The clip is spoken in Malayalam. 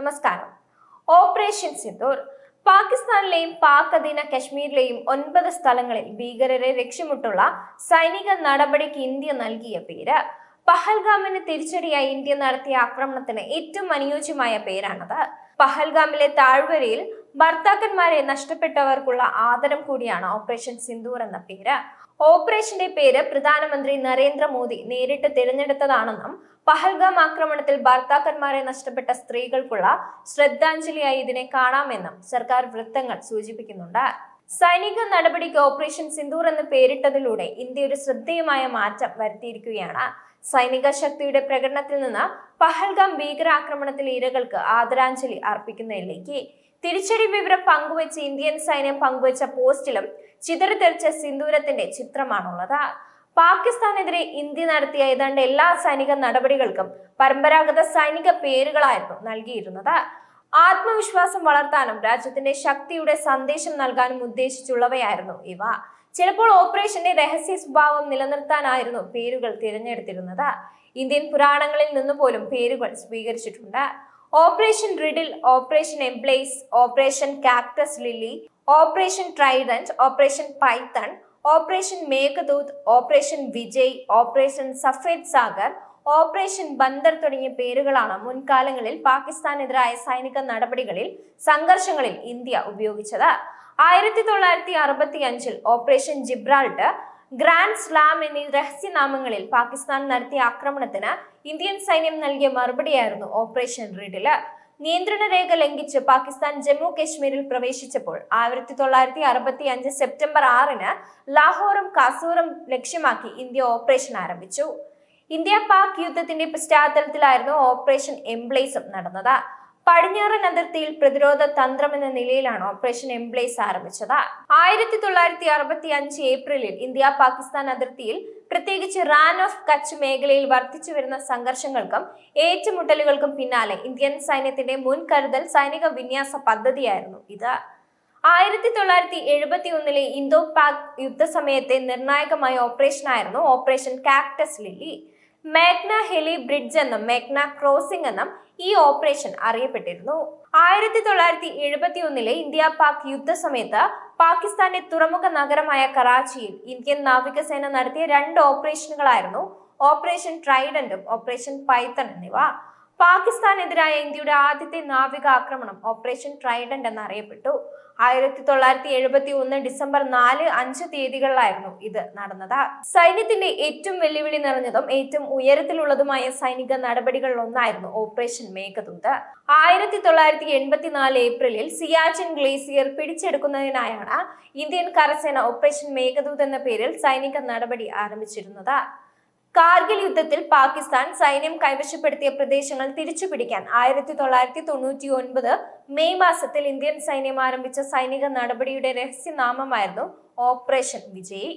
നമസ്കാരം. ഓപ്പറേഷൻ സിന്ദൂർ പാകിസ്ഥാനിലെയും പാക് അധീന കശ്മീരിലെയും 9 സ്ഥലങ്ങളിൽ ഭീകരരെ ലക്ഷ്യമിട്ടുള്ള സൈനിക നടപടിക്ക് ഇന്ത്യ നൽകിയ പേര്. പഹൽഗാമിന് തിരിച്ചടിയായി ഇന്ത്യ നടത്തിയ ആക്രമണത്തിന് ഏറ്റവും അനുയോജ്യമായ പേരാണത്. പഹൽഗാമിലെ താഴ്വരയിൽ ഭർത്താക്കന്മാരെ നഷ്ടപ്പെട്ടവർക്കുള്ള ആദരം കൂടിയാണ് ഓപ്പറേഷൻ സിന്ദൂർ എന്ന പേര്. ഓപ്പറേഷന്റെ പേര് പ്രധാനമന്ത്രി നരേന്ദ്രമോദി നേരിട്ട് തിരഞ്ഞെടുത്തതാണെന്നും പഹൽഗാം ആക്രമണത്തിൽ ഭർത്താക്കന്മാരെ നഷ്ടപ്പെട്ട സ്ത്രീകൾക്കുള്ള ശ്രദ്ധാഞ്ജലിയായി ഇതിനെ കാണാമെന്നും സർക്കാർ വൃത്തങ്ങൾ സൂചിപ്പിക്കുന്നുണ്ട്. സൈനിക നടപടിക്ക് ഓപ്പറേഷൻ സിന്ദൂർ എന്ന് പേരിട്ടതിലൂടെ ഇന്ത്യ ഒരു ശ്രദ്ധേയമായ മാറ്റം വരുത്തിയിരിക്കുകയാണ്. സൈനിക ശക്തിയുടെ പ്രകടനത്തിൽ നിന്ന് പഹൽഗാം ഭീകരാക്രമണത്തിലെ ഇരകൾക്ക് ആദരാഞ്ജലി അർപ്പിക്കുന്നതിലേക്ക് തിരിച്ചടി വിവരം പങ്കുവെച്ച് ഇന്ത്യൻ സൈന്യം പങ്കുവച്ച പോസ്റ്റിലും ചിതറിത്തെറിച്ച സിന്ദൂരത്തിന്റെ ചിത്രമാണുള്ളത്. പാകിസ്ഥാനെതിരെ ഇന്ത്യ നടത്തിയ ഏതാണ്ട് എല്ലാ സൈനിക നടപടികൾക്കും പരമ്പരാഗത സൈനിക പേരുകളായിരുന്നു നൽകിയിരുന്നത്. ആത്മവിശ്വാസം വളർത്താനും രാജ്യത്തിന്റെ ശക്തിയുടെ സന്ദേശം നൽകാനും ഉദ്ദേശിച്ചുള്ളവയായിരുന്നു ഇവ. ചിലപ്പോൾ ഓപ്പറേഷന്റെ രഹസ്യ സ്വഭാവം നിലനിർത്താനായിരുന്നു പേരുകൾ തിരഞ്ഞെടുത്തിരുന്നത്. ഇന്ത്യൻ പുരാണങ്ങളിൽ നിന്ന് പോലും പേരുകൾ സ്വീകരിച്ചിട്ടുണ്ട്. Operation Riddle, Operation Emblaze, Operation Cactus Lily, Operation Trident, Operation Python, Operation Meghdoot, Operation Vijay, Operation Safed Sagar, Operation Bandar തുടങ്ങിയ പേരുകളാണ് മുൻകാലങ്ങളിൽ പാകിസ്ഥാനെതിരായ സൈനിക നടപടികളിൽ സംഘർഷങ്ങളിൽ ഇന്ത്യ ഉപയോഗിച്ചത്. 1965 ഓപ്പറേഷൻ ജിബ്രാൾട്ടർ, ഗ്രാൻഡ് സ്ലാം എന്നീ രഹസ്യനാമങ്ങളിൽ പാകിസ്ഥാൻ നടത്തിയ ആക്രമണത്തിന് ഇന്ത്യൻ സൈന്യം നൽകിയ മറുപടിയായിരുന്നു ഓപ്പറേഷൻ റിഡില്. നിയന്ത്രണ രേഖ ലംഘിച്ച് പാകിസ്ഥാൻ ജമ്മു കശ്മീരിൽ പ്രവേശിച്ചപ്പോൾ 1965 സെപ്റ്റംബർ 6 ലാഹോറും കാസൂറും ലക്ഷ്യമാക്കി ഇന്ത്യ ഓപ്പറേഷൻ ആരംഭിച്ചു. ഇന്ത്യ പാക് യുദ്ധത്തിന്റെ പശ്ചാത്തലത്തിലായിരുന്നു ഓപ്പറേഷൻ എംബ്ലേസും നടന്നത്. പടിഞ്ഞാറൻ അതിർത്തിയിൽ പ്രതിരോധ തന്ത്രം എന്ന നിലയിലാണ് ഓപ്പറേഷൻ എംബ്ലേസ് ആരംഭിച്ചത്. 1965 ഏപ്രിലിൽ ഇന്ത്യ പാകിസ്ഥാൻ അതിർത്തിയിൽ പ്രത്യേകിച്ച് റാൻ ഓഫ് കച്ച് മേഖലയിൽ വർദ്ധിച്ചു വരുന്ന സംഘർഷങ്ങൾക്കും ഏറ്റുമുട്ടലുകൾക്കും പിന്നാലെ ഇന്ത്യൻ സൈന്യത്തിന്റെ മുൻകരുതൽ സൈനിക വിന്യാസ പദ്ധതിയായിരുന്നു ഇത്. 1971 ഇന്തോ പാക് യുദ്ധസമയത്തെ നിർണായകമായ ഓപ്പറേഷനായിരുന്നു ഓപ്പറേഷൻ കാക്ടസ് ലില്ലി. മേഘ്ന ഹെലി ബ്രിഡ്ജ് എന്നും മേഘ്ന ക്രോസിംഗ് എന്നും ഈ ഓപ്പറേഷൻ അറിയപ്പെട്ടിരുന്നു. 1971 ഇന്ത്യ പാക് യുദ്ധസമയത്ത് പാകിസ്ഥാന്റെ തുറമുഖ നഗരമായ കറാച്ചിയിൽ ഇന്ത്യൻ നാവികസേന നടത്തിയ 2 ഓപ്പറേഷനുകളായിരുന്നു ഓപ്പറേഷൻ ട്രൈഡന്റും ഓപ്പറേഷൻ പൈത്തൺ എന്നിവ. പാകിസ്ഥാനെതിരായ ഇന്ത്യയുടെ ആദ്യത്തെ നാവിക ആക്രമണം ഓപ്പറേഷൻ ട്രൈഡന്റ് എന്നറിയപ്പെട്ടു. 1971 ഡിസംബർ 4, 5 തീയതികളിലായിരുന്നു ഇത് നടന്നത്. സൈന്യത്തിന്റെ ഏറ്റവും വെല്ലുവിളി നിറഞ്ഞതും ഏറ്റവും ഉയരത്തിലുള്ളതുമായ സൈനിക നടപടികളിൽ ഒന്നായിരുന്നു ഓപ്പറേഷൻ മേഘദൂത്. 1984 ഏപ്രിലിൽ സിയാച്ചിൻ ഗ്ലേസിയർ പിടിച്ചെടുക്കുന്നതിനായാണ് ഇന്ത്യൻ കരസേന ഓപ്പറേഷൻ മേഘദൂത് എന്ന പേരിൽ സൈനിക നടപടി ആരംഭിച്ചിരുന്നത്. കാർഗിൽ യുദ്ധത്തിൽ പാകിസ്ഥാൻ സൈന്യം കൈവശപ്പെടുത്തിയ പ്രദേശങ്ങൾ തിരിച്ചുപിടിക്കാൻ 1999 മെയ് മാസത്തിൽ ഇന്ത്യൻ സൈന്യം ആരംഭിച്ച സൈനിക നടപടിയുടെ രഹസ്യനാമമായിരുന്നു ഓപ്പറേഷൻ വിജയ്.